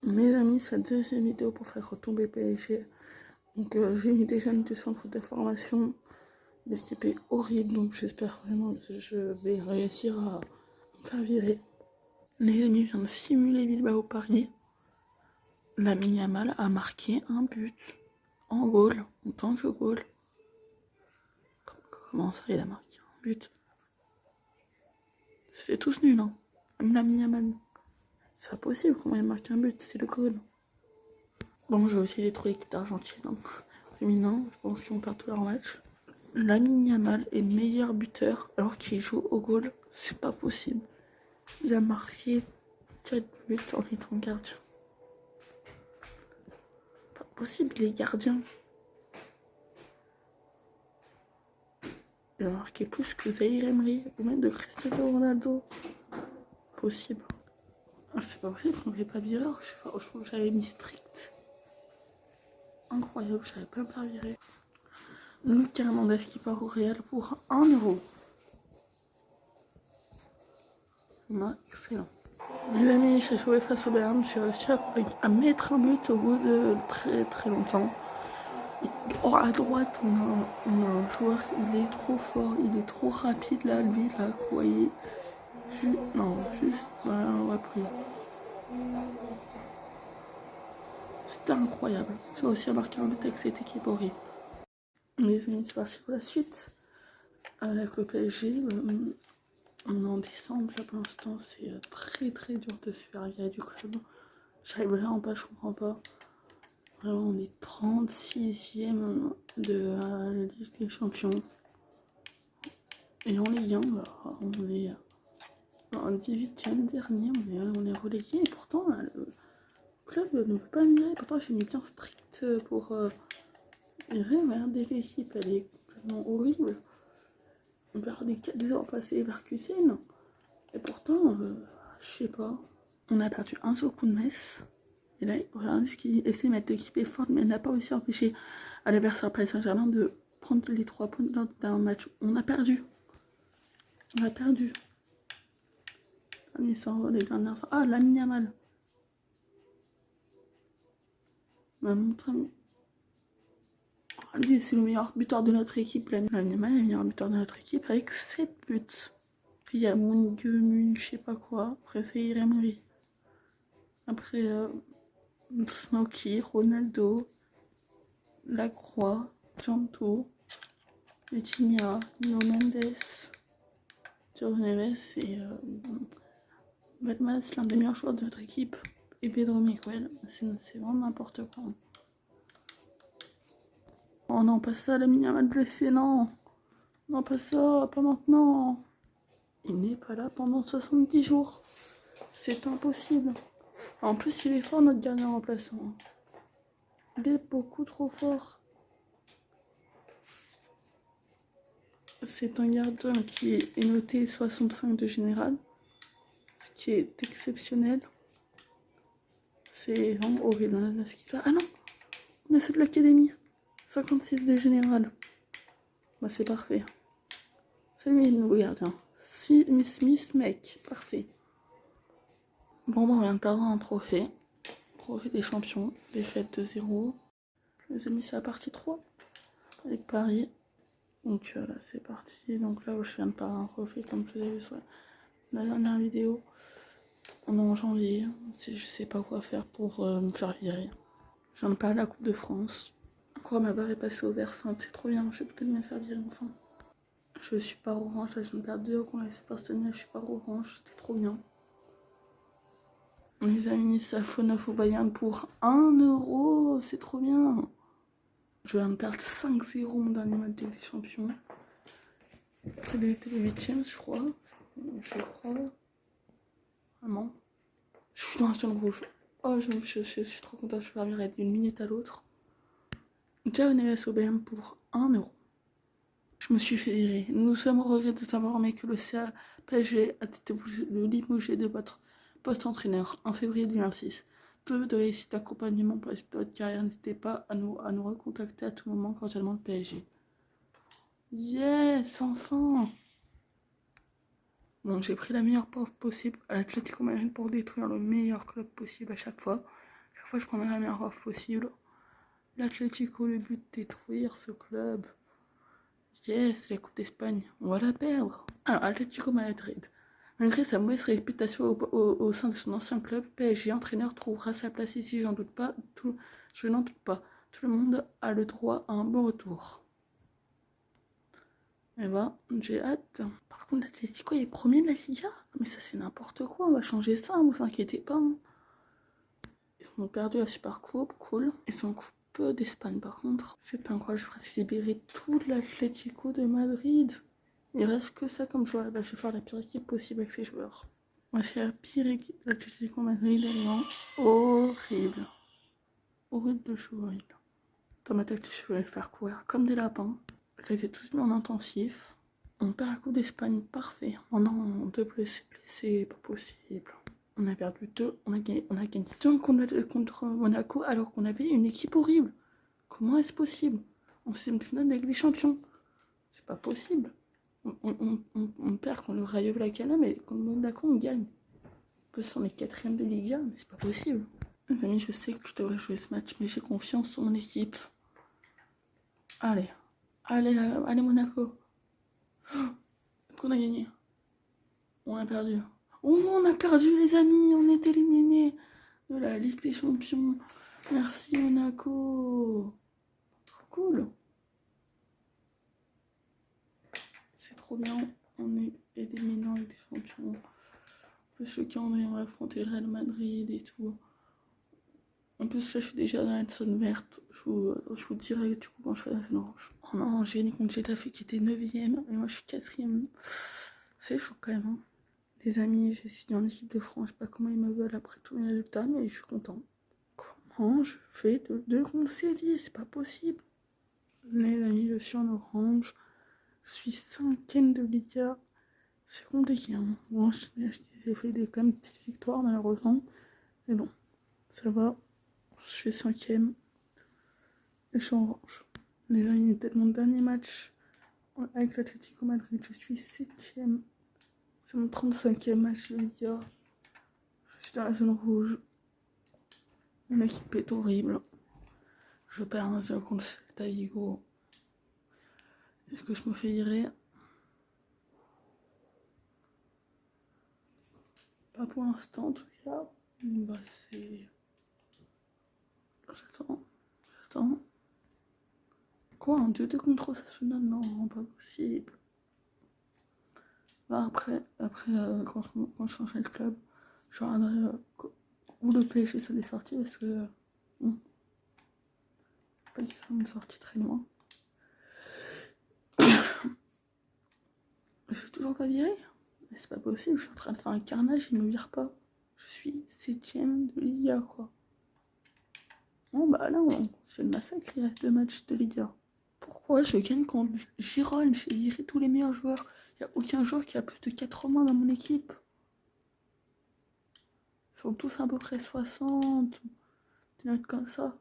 Mes amis, cette deuxième vidéo pour faire retomber PSG. Donc j'ai mis des jeunes du centre de formation. L'équipe est horrible, donc j'espère vraiment que je vais réussir à me faire virer. Les amis, je viens de simuler Bilbao Paris. Lamine Yamal a marqué un but en goal, en tant que goal. Comment ça, il a marqué un but? C'est tous nul, hein. Même Lamine Yamal. C'est pas possible comment il marque un but, c'est le goal. Bon, j'ai aussi des trucs d'équipe d'Argentine, donc féminin, je pense qu'ils vont perdre tous leurs matchs. Lamine Yamal est meilleur buteur alors qu'il joue au goal, c'est pas possible. Il a marqué 4 buts en étant gardien. Pas possible, il est gardien. Il a marqué plus que Zaïre Emery ou même de Cristiano Ronaldo. Possible. C'est pas possible qu'on ne fait pas virer. Je trouve que j'avais mis strict. Incroyable, je savais pas me faire virer. Lucas Hernandez qui part au Real pour 1 euro. Excellent. Les amis, j'ai joué face au Bayern, j'ai réussi à mettre un but au bout de très très longtemps. Oh, à droite, on a un joueur, il est trop fort, il est trop rapide là, lui, là, vous voyez. Voilà, on va plus. C'était incroyable. J'ai réussi à marquer un but avec cette équipe horrible. Les amis, c'est parti pour la suite. Avec le PSG, on est en décembre, là pour l'instant, c'est très très dur de se faire virer du club. J'arrive vraiment pas, je comprends pas. Vraiment, on est 36e de la Ligue des Champions. Et en Ligue 1, on est en 18e dernier, on est relégué. Et pourtant, le club ne veut pas virer. Pourtant, j'ai mis bien strict pour virer. Regardez, l'équipe, elle est complètement horrible. On perd des 4-0 face à Leverkusen. Et pourtant, je sais pas. On a perdu un seul coup de Metz. Et là, regardez ce qu'il essaie de mettre l'équipe est forte, mais elle n'a pas réussi à empêcher à l'adversaire Paris Saint-Germain de prendre les 3 points d'un match. On a perdu. On a perdu. Les dernières... Ah, Lamine Yamal. Lui, c'est le meilleur buteur de notre équipe. Lamine Yamal est le meilleur buteur de notre équipe avec 7 buts. Puis il y a Moon, je sais pas quoi. Après, c'est Emery. Après, Snooki, Ronaldo, Lacroix, Janto, Vitinha, Nuno Mendes, João Neves et Batmas, l'un des meilleurs joueurs de notre équipe, et Pedro Miguel. C'est vraiment n'importe quoi. Oh non, pas ça, Lamine Yamal blessé, non. Non, pas ça, pas maintenant. Il n'est pas là pendant 70 jours. C'est impossible. En plus, il est fort, notre gardien remplaçant. Il est beaucoup trop fort. C'est un gardien qui est noté 65 de général, ce qui est exceptionnel. C'est vraiment horrible. Ah non, on a ceux de l'académie. 56 de général. Bah, c'est parfait. C'est lui le nouveau gardien. Smith, mec, parfait. Bon, on vient de perdre un trophée. Trophée des champions. Défaite de 0. Les amis, c'est la partie 3 avec Paris. Donc là, c'est parti. Donc là, je viens de perdre un trophée, comme je vous ai vu sur la dernière vidéo. On est en janvier. Je sais pas quoi faire pour me faire virer. Je viens de perdre la Coupe de France. Quoi, ma barre est passée au vert, c'est trop bien. Je vais peut-être me faire virer enfin. Je suis pas orange, là je viens de perdre 2 euros contre la Superstonien, je suis pas orange, c'était trop bien. Les amis, ça faut 9 au Bayern pour 1 euro, c'est trop bien. Je viens de perdre 5-0 mon dernier match de Ligue des Champions. C'était le 8ème, je crois. Vraiment. Je suis dans la zone rouge. Oh, je suis trop contente, je peux virer d'une minute à l'autre. João Neves au Bayern pour 1 euro. Je me suis fait virer. Nous sommes au regret de savoir mais que le PSG a été limogé de votre poste-entraîneur en février 2026. Peu de réussite d'accompagnement pour la suite de votre carrière. N'hésitez pas à nous recontacter à tout moment cordialement le PSG. Yes, enfin. Bon, j'ai pris la meilleure pauvre possible à l'Atlético Madrid pour détruire le meilleur club possible à chaque fois. chaque fois je prendrai la meilleure offre possible. L'Atlético, le but de détruire ce club. Yes, la Coupe d'Espagne, on va la perdre. Alors, Atlético Madrid. Malgré sa mauvaise réputation au sein de son ancien club, PSG entraîneur trouvera sa place ici, j'en doute pas. Je n'en doute pas. Tout le monde a le droit à un bon retour. Eh ben, j'ai hâte. Par contre, l'Atlético est premier de la Liga. Mais ça, c'est n'importe quoi. On va changer ça, ne vous inquiétez pas. Ils ont perdu la Super Coupe, cool. Ils sont en Coupe d'Espagne, par contre. C'est incroyable, je vais libérer tout l'Atlético de Madrid. Il reste que ça comme joueur. Bah, je vais faire la pire équipe possible avec ces joueurs. Moi, c'est la pire équipe. L'Atlético Madrid, elle est horrible. Horrible de jouer. Dans ma tête, je vais les faire courir comme des lapins. Je les ai tous mis en intensif. On perd la Coupe d'Espagne, parfait. Pendant 2 blessés, pas possible. On a perdu 2, on a gagné 2 contre Monaco alors qu'on avait une équipe horrible. Comment est-ce possible? En 6e de finale avec des champions. C'est pas possible. On perd contre le Rayo Vallecano, mais contre Monaco, on gagne. On peut s'en est 4e de Liga, mais c'est pas possible. Mes amis, je sais que je devrais jouer ce match, mais j'ai confiance en mon équipe. Allez, allez Monaco. Est-ce qu'on a gagné? On a perdu. Oh, on a perdu les amis, on est éliminés de la Ligue des Champions. Merci Monaco. Trop cool. C'est trop bien, on est éliminé en Ligue des Champions. En plus, le cas, on va affronter le Real Madrid et tout. En plus, là, je suis déjà dans la zone verte. Je vous dirai du coup quand je serai dans la zone orange. Oh non, j'ai gagné contre Getafe qui était 9e et moi je suis 4e. C'est chaud quand même. Hein. Les amis, j'ai signé en équipe de France. Je sais pas comment ils me veulent après tous mes résultats, mais je suis content. Comment je fais de 2 contre Séville? C'est pas possible. Les amis, je suis en orange. Je suis 5e de Liga. C'est compliqué. Hein. Moi, j'ai fait quand même petites victoires malheureusement. Mais bon, ça va. Je suis 5e. Et je suis en orange. Les amis, peut-être mon dernier match avec l'Atlético Madrid. Je suis 7e. C'est mon 35e match de Liga. Je suis dans la zone rouge. Mon équipe est horrible. Je perds 1-0 contre Celta Vigo. Est-ce que je me fais virer? Pas pour l'instant en tout cas. Bah c'est... J'attends. Quoi, un 2-2 contre Osasuna? Non, pas possible. Bah après quand je changerai de club, je regarderai où le PSG ça est sorti parce que... pas dit ça, une sortie très loin. Je suis toujours pas viré. Mais c'est pas possible, je suis en train de faire un carnage, il me vire pas. Je suis 7e de Liga, quoi. Bon, bah là, c'est le massacre, il reste 2 matchs de Liga. Pourquoi je gagne contre Girone? J'ai viré tous les meilleurs joueurs. Il n'y a aucun joueur qui a plus de 4 mois dans mon équipe. Ils sont tous à peu près 60. Des notes comme ça.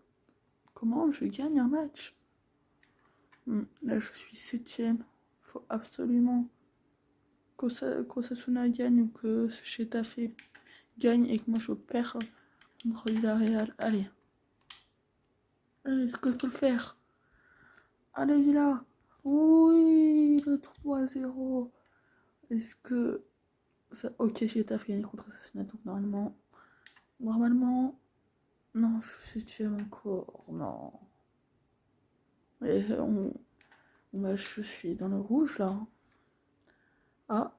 Comment je gagne un match? Là, je suis 7e. Il faut absolument qu'Osasuna gagne ou que Getafe gagne et que moi je perds contre Villarreal. Allez. Est-ce que je peux le faire? Allez, Villa. Oui, le 3-0. Est-ce que... ça... Ok, Getafe gagné contre Osasuna, donc normalement... Non, je suis 7e encore. Non. Et bah, je suis dans le rouge, là. Ah.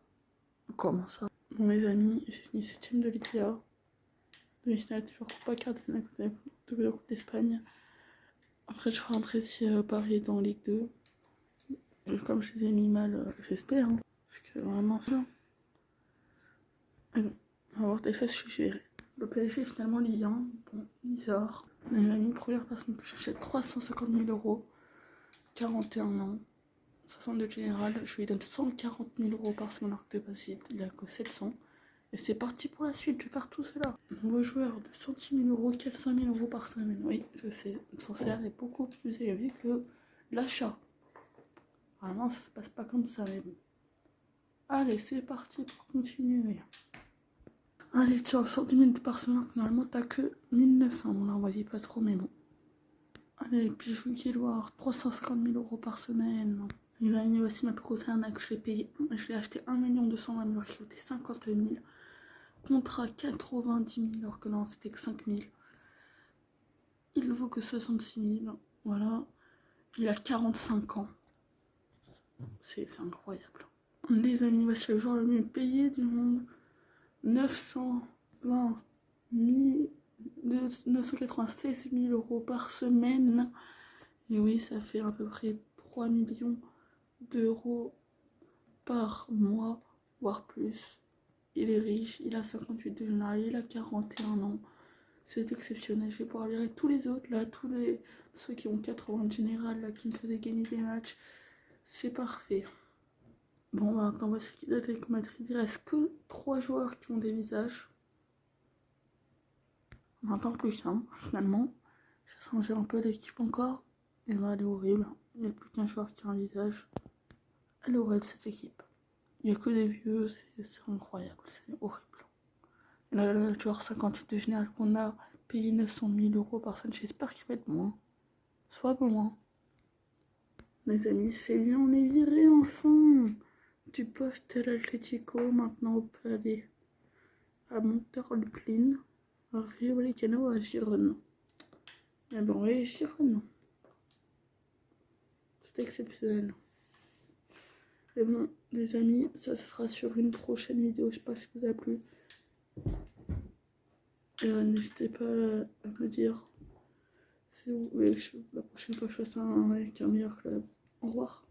Comment ça? Bon, les amis, j'ai fini 7e de Liga. Demi-finale toujours pas quart de la Coupe d'Espagne. Après, je ferai rentrer si Paris est dans Ligue 2. Comme je les ai mis mal, j'espère. Hein, parce que vraiment, ça. Et bon, on va voir déjà si je suis géré. Le PSG est finalement Ligue 1. Bon, bizarre. On a mis première personne que j'achète 350 000 €. 41 ans. 62 général. Je lui donne 140 000 € par semaine alors que il a que 700. Et c'est parti pour la suite, je vais faire tout cela. Nouveau joueur de 110 000 €, 400 000 € par semaine. Oui, je sais, son salaire est beaucoup plus élevé que l'achat. Vraiment, ça se passe pas comme ça, mais bon. Allez, c'est parti pour continuer. Allez, tiens, 110 minutes par semaine. Normalement, t'as que 1900. Bon, là, on voyait pas trop, mais bon. Allez, puis je vais voir 350 000 euros par semaine. Les amis, voici ma plus grosse arnaque. Je l'ai payé. Je l'ai acheté 1 220 000 qui coûtait 50 000. Contrat 90 000, alors que non, c'était que 5 000. Il vaut que 66 000. Voilà. Il a 45 ans. C'est incroyable. Les amis, voici le joueur le mieux payé du monde. 920 000, 996 000 euros par semaine. Et oui, ça fait à peu près 3 millions d'euros par mois, voire plus. Il est riche, il a 58 de général, il a 41 ans. C'est exceptionnel. Je vais pouvoir virer tous les autres, là, ceux qui ont 80 de général, là, qui me faisaient gagner des matchs. C'est parfait. Bon, maintenant, voici la télécométrie. Il reste que 3 joueurs qui ont des visages. Maintenant, plus qu'un, finalement. J'ai changé un peu l'équipe encore. Et là, elle est horrible. Il n'y a plus qu'un joueur qui a un visage. Elle est horrible, cette équipe. Il n'y a que des vieux, c'est incroyable, c'est horrible. Et là, le joueur 58 de général qu'on a payé 900 000 euros par semaine, j'espère qu'il va être moins. Soit moins. Les amis, c'est bien, on est viré enfin du poste à l'Atlético. Maintenant, on peut aller à Monterrey, à Rio Vallecano, à Girona. Et bon, oui, Girona. C'est exceptionnel. Et bon, les amis, ça sera sur une prochaine vidéo. Je sais pas si vous a plu. N'hésitez pas à me dire si vous voulez que la prochaine fois je fasse un avec un meilleur club. Au revoir.